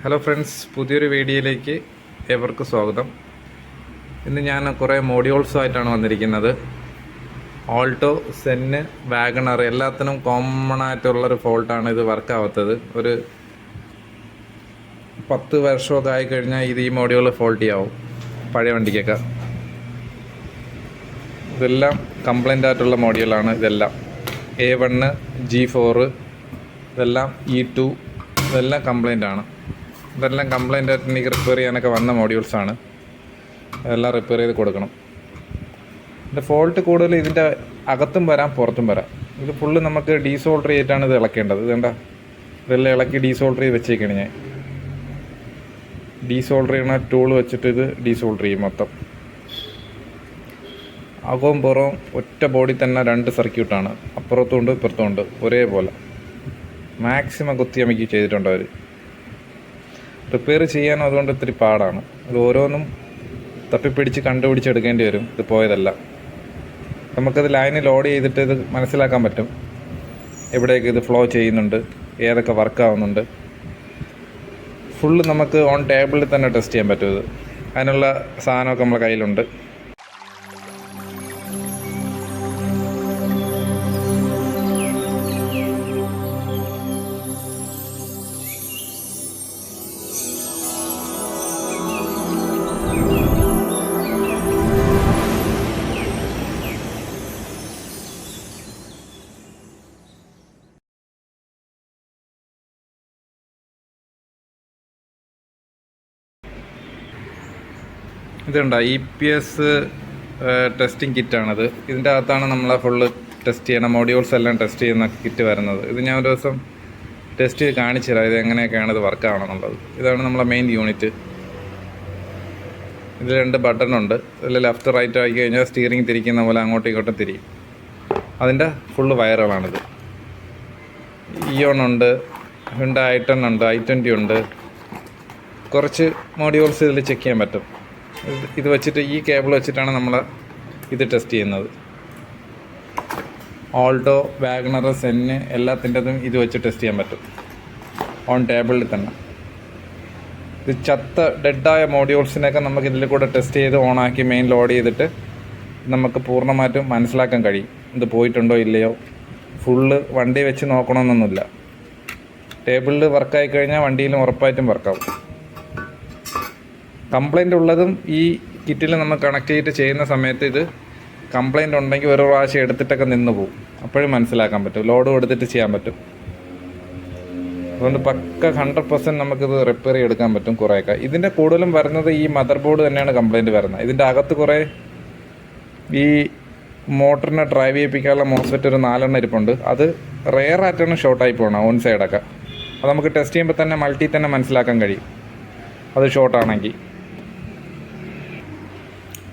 Hello friends, പുതിയൊരു വീഡിയോയിലേക്ക് ഏവർക്കും സ്വാഗതം. ഇന്ന് ഞാൻ കുറേ മോഡ്യൂൾസുമായിട്ടാണ് വന്നിരിക്കുന്നത്. ആൾട്ടോ, സെന്ന്, വാഗണർ എല്ലാത്തിനും കോമൺ ആയിട്ടുള്ളൊരു ഫോൾട്ടാണ് ഇത് വർക്കാവാത്തത്. ഒരു 10 വർഷമൊക്കെ ആയിക്കഴിഞ്ഞാൽ ഈ മോഡ്യൂൾ ഫോൾട്ടി ആവും പഴയ വണ്ടിക്കൊക്കെ. ഇതെല്ലാം കംപ്ലൈൻ്റ് ആയിട്ടുള്ള മോഡ്യൂളാണ്. ഇതെല്ലാം A1, G4, ഇതെല്ലാം E2, ഇതെല്ലാം കംപ്ലൈൻ്റ് ആണ്. ഇതെല്ലാം കംപ്ലൈൻ്റ് ആയിട്ട് എനിക്ക് റിപ്പയർ ചെയ്യാനൊക്കെ വന്ന മോഡ്യൂൾസാണ്. അതെല്ലാം റിപ്പയർ ചെയ്ത് കൊടുക്കണം. ഇതിൻ്റെ ഫോൾട്ട് കൂടുതൽ ഇതിൻ്റെ അകത്തും വരാം, പുറത്തും വരാം. ഇത് ഫുള്ള് നമുക്ക് ഡീസോൾഡർ ചെയ്തിട്ടാണ് ഇത് ഇളക്കേണ്ടത്. ഇതെന്താ, ഇതെല്ലാം ഇളക്കി ഡീസോൾഡർ ചെയ്ത് വെച്ചേക്കാണ് ഞാൻ. ഡീസോൾഡർ ചെയ്യുന്ന ടൂൾ വെച്ചിട്ട് ഇത് ഡീസോൾഡർ ചെയ്യും മൊത്തം. അകവും പുറവും ഒറ്റ ബോഡി തന്നെ 2 സർക്യൂട്ടാണ്. അപ്പുറത്തുമുണ്ട് ഇപ്പുറത്തുമുണ്ട് ഒരേപോലെ. മാക്സിമം കുത്തി അമക്കി ചെയ്തിട്ടുണ്ട് അവർ. റിപ്പയർ ചെയ്യാനും അതുകൊണ്ട് ഇത്തിരി പാടാണ്. ഇത് ഓരോന്നും തപ്പിപ്പിടിച്ച് കണ്ടുപിടിച്ചെടുക്കേണ്ടി വരും. ഇത് പോയതല്ല, നമുക്കത് ലൈന് ലോഡ് ചെയ്തിട്ട് ഇത് മനസ്സിലാക്കാൻ പറ്റും. എവിടെയൊക്കെ ഇത് ഫ്ലോ ചെയ്യുന്നുണ്ട്, ഏതൊക്കെ വർക്കാവുന്നുണ്ട്. ഫുള്ള് നമുക്ക് ഓൺ ടേബിളിൽ തന്നെ ടെസ്റ്റ് ചെയ്യാൻ പറ്റും. ഇത് അതിനുള്ള സാധനമൊക്കെ നമ്മളെ കയ്യിലുണ്ട്. ഇതുണ്ട് EPS ടെസ്റ്റിംഗ് കിറ്റാണിത്. ഇതിൻ്റെ അകത്താണ് നമ്മളെ ഫുള്ള് ടെസ്റ്റ് ചെയ്യണം, മോഡ്യൂൾസ് എല്ലാം ടെസ്റ്റ് ചെയ്യുന്ന കിറ്റ് വരുന്നത്. ഇത് ഞാൻ ഒരു ദിവസം ടെസ്റ്റ് ചെയ്ത് കാണിച്ചു തരാം, ഇത് എങ്ങനെയൊക്കെയാണ് ഇത് വർക്കാവണമെന്നുള്ളത്. ഇതാണ് നമ്മളെ മെയിൻ യൂണിറ്റ്. ഇതിൽ 2 ബട്ടണുണ്ട്. ഇതിൽ ലെഫ്റ്റ് റൈറ്റ് ആക്കി കഴിഞ്ഞാൽ സ്റ്റിയറിംഗ് തിരിക്കുന്ന പോലെ അങ്ങോട്ടും ഇങ്ങോട്ടും തിരിയും. അതിൻ്റെ ഫുള്ള് വയറുകളാണിത്. ഉണ്ട്, I10 ഉണ്ട്, I20 ഉണ്ട്. കുറച്ച് മോഡ്യൂൾസ് ഇതിൽ ചെക്ക് ചെയ്യാൻ പറ്റും. ഇത് വെച്ചിട്ട് ഈ കേബിൾ വെച്ചിട്ടാണ് നമ്മൾ ഇത് ടെസ്റ്റ് ചെയ്യുന്നത്. ആൾട്ടോ, വാഗണർ, സെന്ന് എല്ലാത്തിൻ്റെതും ഇത് വെച്ച് ടെസ്റ്റ് ചെയ്യാൻ പറ്റും ഓൺ ടേബിളിൽ തന്നെ. ഇത് ചത്ത ഡെഡായ മോഡ്യൂൾസിനൊക്കെ നമുക്ക് ഇതിൽ കൂടെ ടെസ്റ്റ് ചെയ്ത് ഓണാക്കി മെയിൻ ലോഡ് ചെയ്തിട്ട് നമുക്ക് പൂർണ്ണമായിട്ടും മനസ്സിലാക്കാൻ കഴിയും ഇത് പോയിട്ടുണ്ടോ ഇല്ലയോ. ഫുള്ള് വണ്ടി വെച്ച് നോക്കണമെന്നൊന്നുമില്ല. ടേബിളിൽ വർക്കായി കഴിഞ്ഞാൽ വണ്ടിയിലും ഉറപ്പായിട്ടും വർക്കാവും. കംപ്ലൈൻ്റ് ഉള്ളതും ഈ കിറ്റിൽ നമ്മൾ കണക്ട് ചെയ്തിട്ട് ചെയ്യുന്ന സമയത്ത് ഇത് കംപ്ലൈൻ്റ് ഉണ്ടെങ്കിൽ ഒരു പ്രാവശ്യം എടുത്തിട്ടൊക്കെ നിന്ന് പോകും. അപ്പോഴും മനസ്സിലാക്കാൻ പറ്റും, ലോഡ് കൊടുത്തിട്ട് ചെയ്യാൻ പറ്റും. അതുകൊണ്ട് പക്ക 100% നമുക്കിത് റിപ്പയർ ചെയ്തെടുക്കാൻ പറ്റും കുറേയൊക്കെ. ഇതിൻ്റെ കൂടുതലും വരുന്നത് ഈ മദർ ബോർഡ് തന്നെയാണ് കംപ്ലൈൻറ്റ് വരുന്നത്. ഇതിൻ്റെ അകത്ത് കുറേ ഈ മോട്ടറിനെ ഡ്രൈവ് ചെയ്യിപ്പിക്കാനുള്ള മോസ്ഫെറ്റ് ഒരു 4 ഇരിപ്പുണ്ട്. അത് റെയറായിട്ടാണ് ഷോർട്ടായി പോകണം ഓൺ സൈഡൊക്കെ. അത് നമുക്ക് ടെസ്റ്റ് ചെയ്യുമ്പോൾ തന്നെ മൾട്ടി തന്നെ മനസ്സിലാക്കാൻ കഴിയും അത് ഷോർട്ടാണെങ്കിൽ.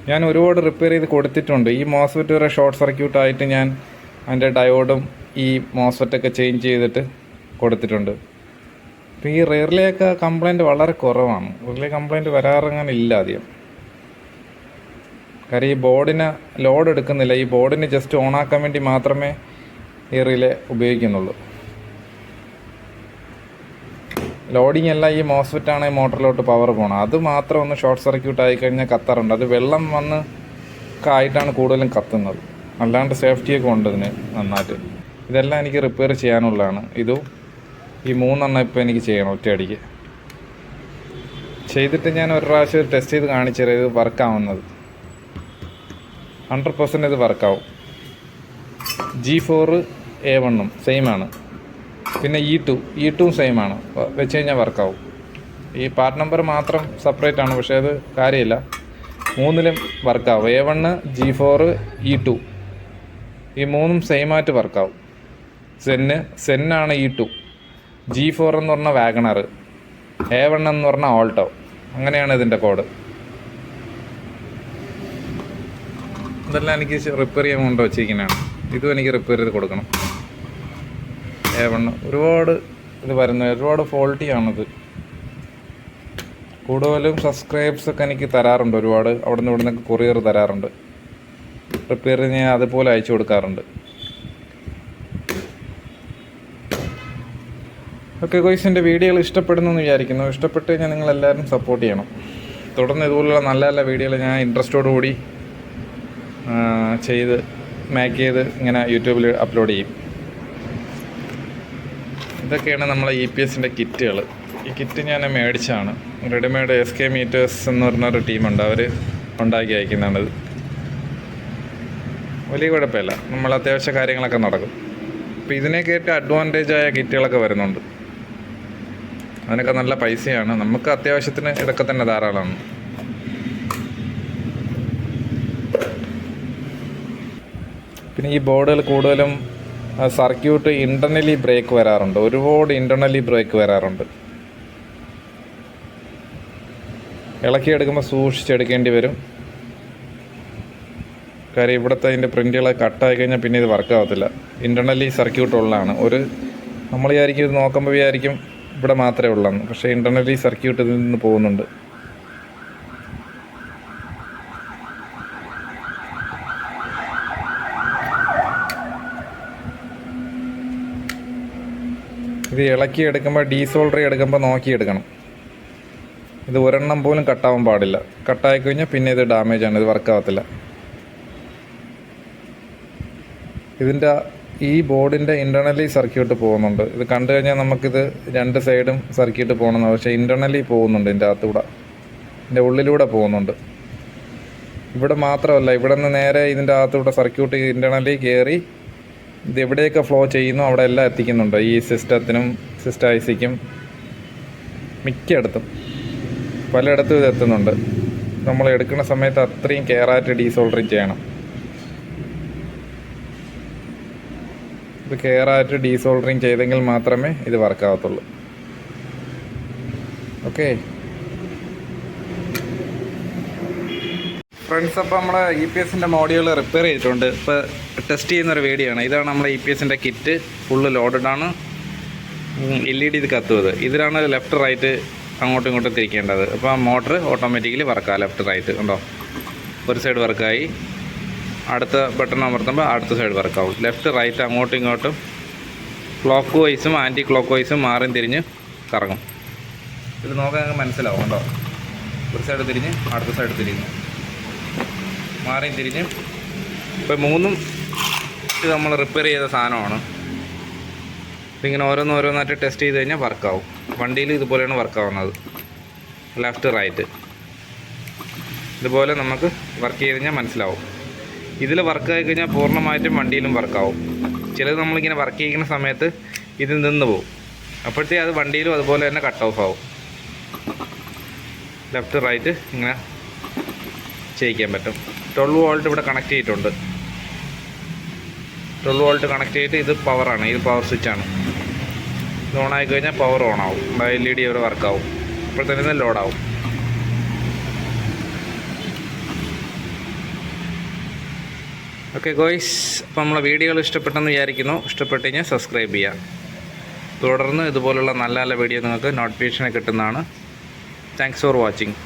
ഞാൻ ഒരുപാട് റിപ്പയർ ചെയ്ത് കൊടുത്തിട്ടുണ്ട്. ഈ മോസ്ഫെറ്റ് വരെ ഷോർട്ട് സർക്യൂട്ടായിട്ട് ഞാൻ അതിൻ്റെ ഡയോഡും ഈ മോസ്ഫെറ്റൊക്കെ ചേഞ്ച് ചെയ്തിട്ട് കൊടുത്തിട്ടുണ്ട്. അപ്പോൾ ഈ റിയറിലെയൊക്കെ കംപ്ലൈൻറ്റ് വളരെ കുറവാണ്. റിയറിലെ കംപ്ലൈൻറ്റ് വരാറങ്ങാനില്ല ആദ്യം. കാര്യം ഈ ബോർഡിന് ലോഡ് എടുക്കുന്നില്ല. ഈ ബോർഡിന് ജസ്റ്റ് ഓണാക്കാൻ വേണ്ടി മാത്രമേ ഈ റിലേ ഉപയോഗിക്കുന്നുള്ളൂ. ലോഡിങ് എല്ലാം ഈ മോസ്ഫെറ്റാണ് മോട്ടറിലോട്ട് പവർ പോകണം. അത് മാത്രം ഒന്ന് ഷോർട്ട് സർക്യൂട്ട് ആയിക്കഴിഞ്ഞാൽ കത്താറുണ്ട്. അത് വെള്ളം വന്ന് ഒക്കെ ആയിട്ടാണ് കൂടുതലും കത്തുന്നത്. അല്ലാണ്ട് സേഫ്റ്റിയൊക്കെ ഉണ്ട് ഇതിന് നന്നായിട്ട്. ഇതെല്ലാം എനിക്ക് റിപ്പയർ ചെയ്യാനുള്ളതാണ്. ഇതും ഈ 3 ഇപ്പോൾ എനിക്ക് ചെയ്യണം ഒറ്റയടിക്ക്. ചെയ്തിട്ട് ഞാൻ ഒരു പ്രാവശ്യം ടെസ്റ്റ് ചെയ്ത് കാണിച്ചു തരാം ഇത് വർക്കാവുന്നത്. 100% ഇത് വർക്കാവും. G4 A1 സെയിമാണ്. പിന്നെ E2 സെയിമാണ്. വെച്ച് കഴിഞ്ഞാൽ വർക്കാവും. ഈ പാർട്ട് നമ്പർ മാത്രം സെപ്പറേറ്റ് ആണ്, പക്ഷേ അത് കാര്യമില്ല. 3ലും വർക്കാവും. A1, G4, E2 ഈ 3ഉം സെയിമായിട്ട് വർക്കാവും. സെന്നാണ് E2, G4 എന്ന് പറഞ്ഞാൽ വാഗണർ, A1 എന്ന് പറഞ്ഞാൽ ആൾട്ടോ. അങ്ങനെയാണ് ഇതിൻ്റെ കോഡ്. ഇതെല്ലാം എനിക്ക് റിപ്പയർ ചെയ്യാൻ കൊണ്ട് വെച്ചിരിക്കുന്നതാണ്. ഇതും എനിക്ക് റിപ്പയർ ചെയ്ത് കൊടുക്കണം. A1 ഒരുപാട് ഇത് വരുന്നത്, ഒരുപാട് ഫോൾട്ടിയാണിത്. കൂടുതലും സബ്സ്ക്രൈബ്സൊക്കെ എനിക്ക് തരാറുണ്ട് ഒരുപാട്. അവിടെ നിന്ന് ഇവിടെ നിന്നൊക്കെ കൊറിയർ തരാറുണ്ട്. റിപ്പയർ ഞാൻ അതുപോലെ അയച്ചു കൊടുക്കാറുണ്ട്. ഓക്കെ ഗോയ്സ്, എൻ്റെ വീഡിയോകൾ ഇഷ്ടപ്പെടുന്നു എന്ന് വിചാരിക്കുന്നു. ഇഷ്ടപ്പെട്ട് കഴിഞ്ഞാൽ നിങ്ങളെല്ലാവരും സപ്പോർട്ട് ചെയ്യണം. തുടർന്ന് ഇതുപോലുള്ള നല്ല നല്ല വീഡിയോകൾ ഞാൻ ഇൻട്രസ്റ്റോടുകൂടി മേക്ക് ചെയ്ത് ഇങ്ങനെ യൂട്യൂബിൽ അപ്ലോഡ് ചെയ്യും. ഇതൊക്കെയാണ് നമ്മളെ EPSൻ്റെ കിറ്റുകൾ. ഈ കിറ്റ് ഞാൻ മേടിച്ചാണ്. റെഡിമെയ്ഡ് SK മീറ്റേഴ്സ് എന്ന് പറഞ്ഞൊരു ടീമുണ്ട്, അവർ ഉണ്ടാക്കി അയക്കുന്നതാണിത്. വലിയ കുഴപ്പമില്ല, നമ്മൾ അത്യാവശ്യ കാര്യങ്ങളൊക്കെ നടക്കും. അപ്പോൾ ഇതിനൊക്കെ ഏറ്റവും അഡ്വാൻറ്റേജായ കിറ്റുകളൊക്കെ വരുന്നുണ്ട്. അതിനൊക്കെ നല്ല പൈസയാണ്. നമുക്ക് അത്യാവശ്യത്തിന് ഇതൊക്കെ തന്നെ ധാരാളമാണ്. പിന്നെ ഈ ബോർഡുകൾ കൂടുതലും സർക്യൂട്ട് ഇൻ്റർണലി ബ്രേക്ക് വരാറുണ്ട്. ഒരുപാട് ഇൻ്റർണലി ബ്രേക്ക് വരാറുണ്ട്. ഇളക്കിയെടുക്കുമ്പോൾ സൂക്ഷിച്ചെടുക്കേണ്ടി വരും. കാര്യം ഇവിടുത്തെ അതിൻ്റെ പ്രിൻ്റുകളൊക്കെ കട്ടായി കഴിഞ്ഞാൽ പിന്നെ ഇത് വർക്കാവത്തില്ല. ഇൻ്റർണലി സർക്യൂട്ട് ഉള്ളതാണ്. നമ്മൾ വിചാരിക്കും ഇത് നോക്കുമ്പോൾ വിചാരിക്കും ഇവിടെ മാത്രമേ ഉള്ളൂ, പക്ഷേ ഇൻ്റർണലി സർക്യൂട്ട് ഇതിൽ നിന്ന് പോകുന്നുണ്ട്. ഇത് ഇളക്കി എടുക്കുമ്പോൾ ഡീസോൾഡറി എടുക്കുമ്പോൾ നോക്കിയെടുക്കണം. ഇത് ഒരെണ്ണം പോലും കട്ടാവാൻ പാടില്ല. കട്ടായി കഴിഞ്ഞാൽ പിന്നെ ഇത് ഡാമേജാണ്, ഇത് വർക്കാവത്തില്ല. ഇതിൻ്റെ ഈ ബോർഡിൻ്റെ ഇൻ്റർണലി സർക്യൂട്ട് പോകുന്നുണ്ട്. ഇത് കണ്ടു കഴിഞ്ഞാൽ നമുക്കിത് രണ്ട് സൈഡും സർക്യൂട്ട് പോകണമെന്ന്, പക്ഷേ ഇൻ്റർണലി പോകുന്നുണ്ട്. ഇതിൻ്റെ അകത്തൂടെ, ഇതിൻ്റെ ഉള്ളിലൂടെ പോകുന്നുണ്ട്. ഇവിടെ മാത്രമല്ല, ഇവിടെ നിന്ന് നേരെ ഇതിൻ്റെ അകത്തൂടെ സർക്യൂട്ട് ഇൻ്റർണലി കയറി ഇത് എവിടെയൊക്കെ ഫ്ലോ ചെയ്യുന്നു അവിടെ എല്ലാം എത്തിക്കുന്നുണ്ട്. ഈ സിസ്റ്റത്തിനും ICക്കും മിക്കയിടത്തും പലയിടത്തും ഇത് എത്തുന്നുണ്ട്. നമ്മൾ എടുക്കുന്ന സമയത്ത് അത്രയും കെയറായിട്ട് ഡീസോൾഡറിങ് ചെയ്യണം. ഇത് കെയറായിട്ട് ഡീസോൾഡറിങ് ചെയ്തെങ്കിൽ മാത്രമേ ഇത് വർക്കാവത്തുള്ളൂ. ഓക്കെ ഫ്രണ്ട്സ്, അപ്പോൾ നമ്മൾ EPSൻ്റെ മോഡ്യൂൾ റിപ്പയർ ചെയ്തിട്ടുണ്ട്. ഇപ്പോൾ ടെസ്റ്റ് ചെയ്യുന്നൊരു വീഡിയോ ആണ്. ഇതാണ് നമ്മളെ EPSൻ്റെ കിറ്റ്. ഫുള്ള് ലോഡഡാണ്. LED ഇത് കത്തുന്നത്. ഇതിലാണ് ലെഫ്റ്റ് റൈറ്റ് അങ്ങോട്ടും ഇങ്ങോട്ടും തിരിക്കേണ്ടത്. അപ്പോൾ ആ മോട്ടർ ഓട്ടോമാറ്റിക്കലി വർക്കാണ്. ലെഫ്റ്റ് റൈറ്റ് ഉണ്ടോ, ഒരു സൈഡ് വർക്കായി. അടുത്ത ബട്ടൺ അമർത്തുമ്പോൾ അടുത്ത സൈഡ് വർക്കാവും. ലെഫ്റ്റ് റൈറ്റ് അങ്ങോട്ടും ഇങ്ങോട്ടും ക്ലോക്ക് വൈസും ആൻറ്റി ക്ലോക്ക് വൈസും മാറി തിരിഞ്ഞ് കറങ്ങും. ഇത് നോക്കാൻ ഞങ്ങൾക്ക് മനസ്സിലാവും കേട്ടോ. ഒരു സൈഡ് തിരിഞ്ഞ് അടുത്ത സൈഡ് തിരിഞ്ഞ് മാറി തിരിഞ്ഞ്. ഇപ്പോൾ മൂന്നും ഇത് നമ്മൾ റിപ്പയർ ചെയ്ത സാധനമാണ്. ഇതിങ്ങനെ ഓരോന്നായിട്ട് ടെസ്റ്റ് ചെയ്ത് കഴിഞ്ഞാൽ വർക്കാവും. വണ്ടിയിൽ ഇതുപോലെയാണ് വർക്കാവുന്നത്. ലെഫ്റ്റ് റൈറ്റ് ഇതുപോലെ നമുക്ക് വർക്ക് ചെയ്ത് കഴിഞ്ഞാൽ മനസ്സിലാവും. ഇതിൽ വർക്കായി കഴിഞ്ഞാൽ പൂർണ്ണമായിട്ടും വണ്ടിയിലും വർക്കാവും. ചിലത് നമ്മളിങ്ങനെ വർക്ക് ചെയ്യുന്ന സമയത്ത് ഇത് നിന്ന് പോകും. അപ്പോഴത്തേ അത് വണ്ടിയിലും അതുപോലെ തന്നെ കട്ട് ഓഫ് ആവും. ലെഫ്റ്റ് റൈറ്റ് ഇങ്ങനെ ചെയ്യിക്കാൻ പറ്റും. 12 വോൾട്ട് ഇവിടെ കണക്ട് ചെയ്തിട്ടുണ്ട്. 12 വോൾട്ട് കണക്ട് ചെയ്തിട്ട് ഇത് പവറാണ്. ഇത് പവർ സ്വിച്ചാണ്. ഇത് ഓണായി കഴിഞ്ഞാൽ പവർ ഓണാവും. LED ഇവിടെ വർക്കാവും. അപ്പോൾ തന്നെ ലോഡാവും. ഓക്കെ ഗോയ്സ്, അപ്പോൾ നമ്മളെ വീഡിയോകൾ ഇഷ്ടപ്പെട്ടെന്ന് വിചാരിക്കുന്നു. ഇഷ്ടപ്പെട്ട് കഴിഞ്ഞാൽ സബ്സ്ക്രൈബ് ചെയ്യുക. തുടർന്ന് ഇതുപോലുള്ള നല്ല നല്ല വീഡിയോ നിങ്ങൾക്ക് നോട്ടിഫിക്കേഷൻ കിട്ടുന്നതാണ്. Thanks for watching.